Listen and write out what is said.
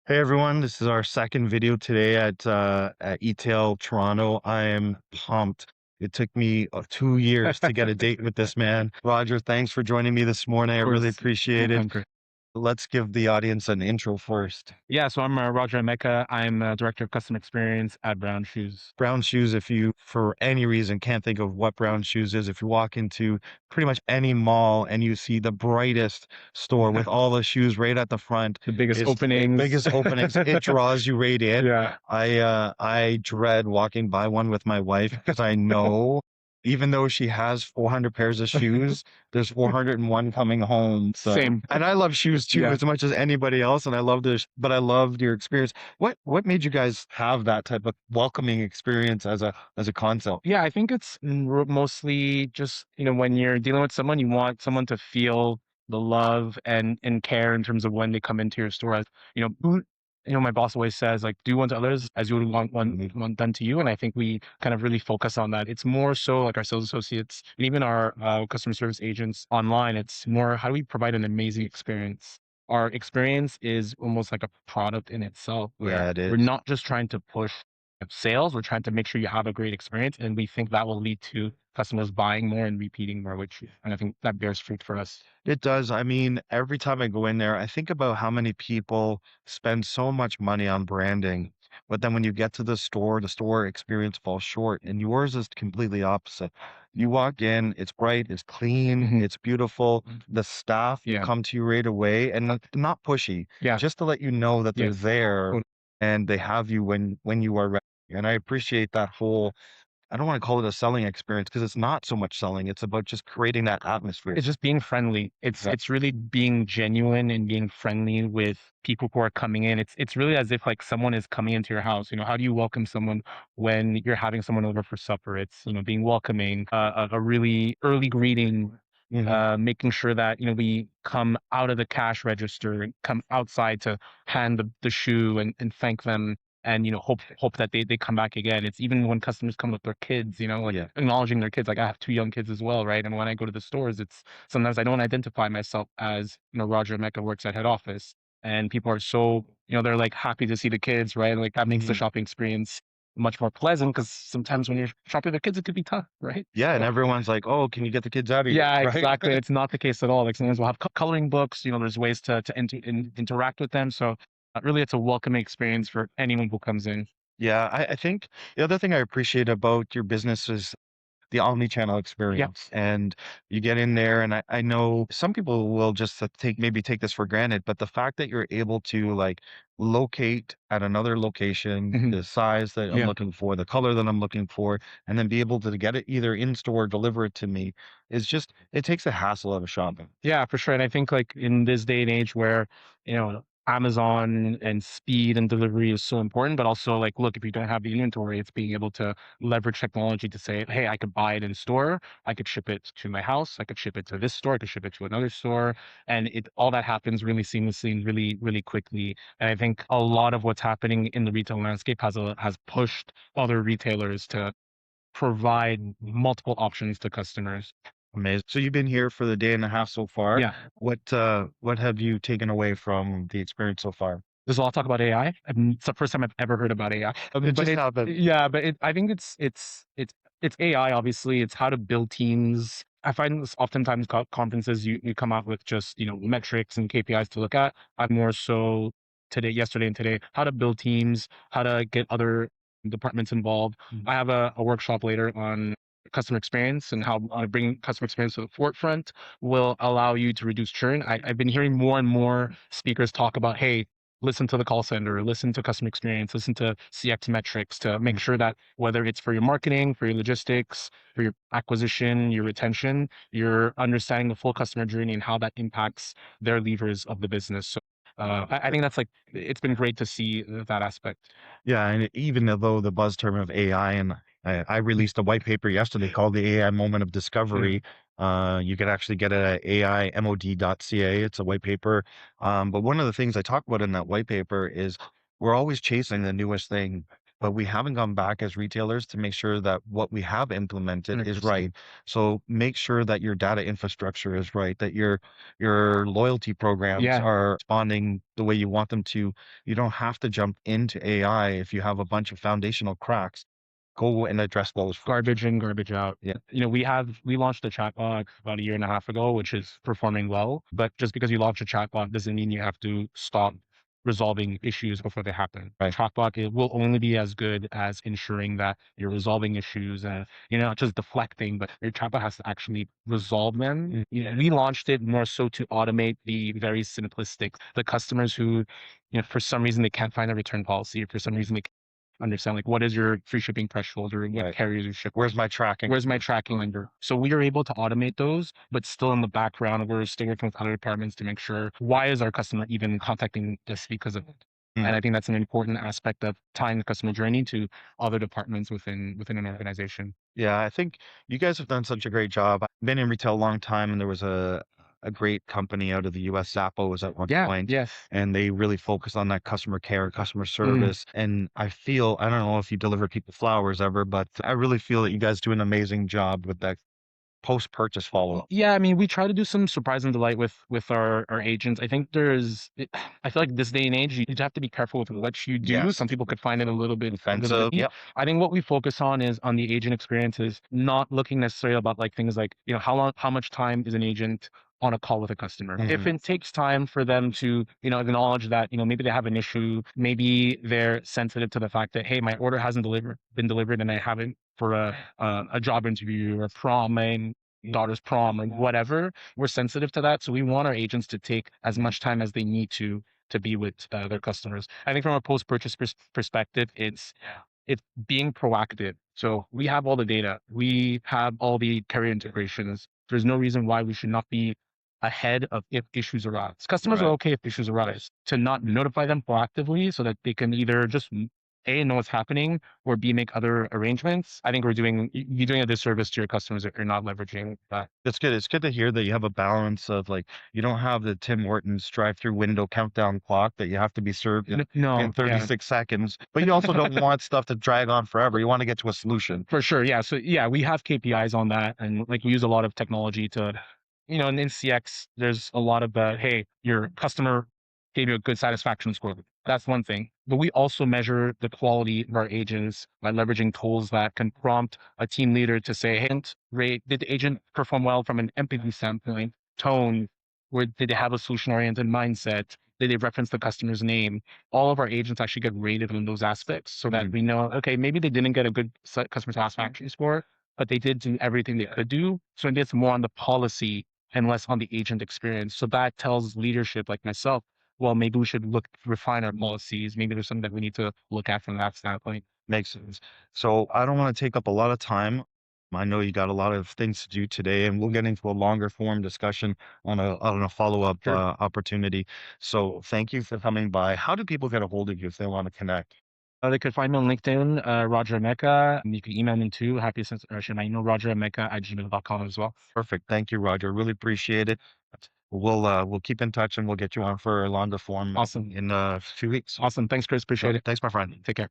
Hey everyone, this is our second video today at eTail Toronto. I am pumped. It took me 2 years to get a date with this man. Roger, thanks for joining me this morning. I Of really course. appreciate it. I'm great. Let's give the audience an intro first. Yeah, so I'm Roger Emeka. I'm Director of Customer Experience at Brown Shoes. Brown Shoes, if you, for any reason, can't think of what Brown Shoes is, if you walk into pretty much any mall and you see the brightest store with all the shoes right at the front, The biggest is openings. biggest openings, it draws you right in. Yeah. I dread walking by one with my wife because I know even though she has 400 pairs of shoes, there's 401 coming home. So, Same. and I love shoes too Yeah. as much as anybody else, and I love this, but I loved your experience. What made you guys have that type of welcoming experience as a concept? Yeah, I think it's mostly just, when you're dealing with someone, you want someone to feel the love and care in terms of when they come into your store. My boss always says, like, do unto others as you would want done to you. And I think we kind of really focus on that. It's more so like our sales associates and even our customer service agents online. It's more, how do we provide an amazing experience? Our experience is almost like a product in itself, where Yeah, it we're is. not just trying to push sales. We're trying to make sure you have a great experience, and we think that will lead to customers buying more and repeating more, and I think that bears fruit for us. It does. I mean, every time I go in there, I think about how many people spend so much money on branding, but then when you get to the store experience falls short, and yours is completely opposite. You walk in, it's bright, it's clean, Mhm. it's beautiful. The staff will Yeah, come to you right away and not pushy, yeah, just to let you know that yeah. they're there and they have you when you are ready. And I appreciate that whole, I don't want to call it a selling experience because it's not so much selling. It's about just creating that atmosphere. It's just being friendly. It's Yeah. it's really being genuine and being friendly with people who are coming in. It's really as if like someone is coming into your house. How do you welcome someone when you're having someone over for supper? It's being welcoming, a really early greeting, Mhm. making sure that we come out of the cash register and come outside to hand the shoe and thank them, and hope that they come back again. It's even when customers come with their kids, like Yeah. acknowledging their kids. Like, I have two young kids as well, right? And when I go to the stores, it's sometimes I don't identify myself as, Roger Emeka works at head office, and people are so, they're like happy to see the kids, right? Like, that makes the Mhm. shopping experience much more pleasant, because sometimes when you're shopping with kids, it could be tough, right? Yeah, and everyone's like, "Oh, can you get the kids out of here?" Yeah, Right? exactly. It's not the case at all. Like, sometimes we'll have coloring books. There's ways to interact with them. So really, it's a welcoming experience for anyone who comes in. Yeah, I think the other thing I appreciate about your business is the omni-channel Yeah. experience. And you get in there, and I know some people will just take this for granted, but the fact that you're able to like locate at another location Mhm. the size that I'm Yeah. looking for, the color that I'm looking for, and then be able to get it either in store or deliver it to me is just, it takes the hassle out of shopping. Yeah, for sure. And I think like in this day and age where, Amazon and speed and delivery is so important, but also like, look, if you don't have the inventory, it's being able to leverage technology to say, hey, I could buy it in store, I could ship it to my house, I could ship it to this store, I could ship it to another store. And it all that happens really seamlessly and really, really quickly. And I think a lot of what's happening in the retail landscape has pushed other retailers to provide multiple options to customers. Amazing. So you've been here for the day and a half so far. Yeah. What have you taken away from the experience so far? There's a lot of talk about AI. It's the first time I've ever heard about AI. It But just happened. yeah, but I think it's AI. Obviously, it's how to build teams. I find this oftentimes conferences, you come out with just metrics and KPIs to look at. I'm more so yesterday and today, how to build teams, how to get other departments involved. I have a workshop later on customer experience, and how bringing customer experience to the forefront will allow you to reduce churn. I've been hearing more and more speakers talk about, hey, listen to the call center, listen to customer experience, listen to CX metrics to make sure that whether it's for your marketing, for your logistics, for your acquisition, your retention, you're understanding the full customer journey and how that impacts their levers of the business. So I think that's like, it's been great to see that aspect. Yeah, and even though the buzz term of AI, and I released a white paper yesterday called the AI Moment of Yeah. Discovery. You can actually get it at AIMOD.ca. It's a white paper. But one of the things I talk about in that white paper is we're always chasing the newest thing. but we haven't gone back as retailers to make sure that what we have implemented is 100%. right. So make sure that your data infrastructure is right, that your loyalty programs Yeah. are responding the way you want them to. You don't have to jump into AI if you have a bunch of foundational cracks. Go and address those first. Garbage in, garbage out. Yeah, We launched a chatbot about a year and a half ago, which is performing well. But just because you launch a chatbot doesn't mean you have to stop resolving issues before they happen. right. Chatbot it will only be as good as ensuring that you're resolving issues and you're not just deflecting, but your chatbot has to actually resolve them. We launched it more so to automate the very simplistic, the customers who, for some reason they can't find a return policy, or for some reason they understand like what is your free shipping threshold or what Right. carriers you ship. Where's my tracking? Where's my tracking number? So we are able to automate those, but still in the background, we're still working with other departments to make sure why is our customer even contacting us because of it. Mm. And I think that's an important aspect of tying the customer journey to other departments within an organization. Yeah, I think you guys have done such a great job. I've been in retail a long time, and there was a great company out of the US, Zappo was at one Yeah. point, Yes. and they really focus on that customer care, customer Mm. service. And I don't know if you deliver people flowers ever, but I really feel that you guys do an amazing job with that post-purchase follow-up. Yeah, I mean, we try to do some surprise and delight with our agents. I think I feel like this day and age, you have to be careful with what you do. Yes. Some people could find it a little bit. Offensive. Yep. I think what we focus on is on the agent experience is not looking necessarily about like things like, how much time is an agent on a call with a customer. If Mhm. it takes time for them to, acknowledge that, maybe they have an issue, maybe they're sensitive to the fact that, hey, my order hasn't been delivered and I haven't for a job interview or prom, my daughter's prom or whatever, we're sensitive to that. So we want our agents to take as much time as they need to be with their customers. I think from a post-purchase perspective, it's being proactive. So we have all the data, we have all the carrier integrations. There's no reason why we should not be ahead of if issues arise. Customers are Right. okay if issues arise. To not notify them proactively so that they can either just A, know what's happening, or B, make other arrangements. I think you're doing a disservice to your customers if you're not leveraging that. That's good. It's good to hear that you have a balance of like you don't have the Tim Hortons drive-through window countdown clock that you have to be served in No, yeah. 36 seconds, but you also don't want stuff to drag on forever. You want to get to a solution. For sure. Yeah. So yeah, we have KPIs on that and like we use a lot of technology to, in CX, there's a lot of hey, your customer gave you a good satisfaction score. That's one thing. But we also measure the quality of our agents by leveraging tools that can prompt a team leader to say, hey, rate, did the agent perform well from an empathy standpoint, tone, where did they have a solution oriented mindset? Did they reference the customer's name? All of our agents actually get rated on those aspects so that Mhm. we know, okay, maybe they didn't get a good customer satisfaction score, but they did do everything they could do. So it's more on the policy and less on the agent experience. So that tells leadership like myself, well, maybe we should refine our policies. Maybe there's something that we need to look at from that standpoint. Makes sense. So I don't want to take up a lot of time. I know you got a lot of things to do today, and we'll get into a longer form discussion on a follow-up Sure. opportunity. So thank you for coming by. How do people get a hold of you if they want to connect? They could find me on LinkedIn, Roger Emeka. And you can email me too. Happy to share my email, Roger Emeka at gmail.com as well. Perfect. Thank you, Roger. Really appreciate it. We'll keep in touch and we'll get you on for a longer form Awesome. in a few weeks. Awesome. Thanks, Chris. Appreciate it. Thanks, my friend. Take care.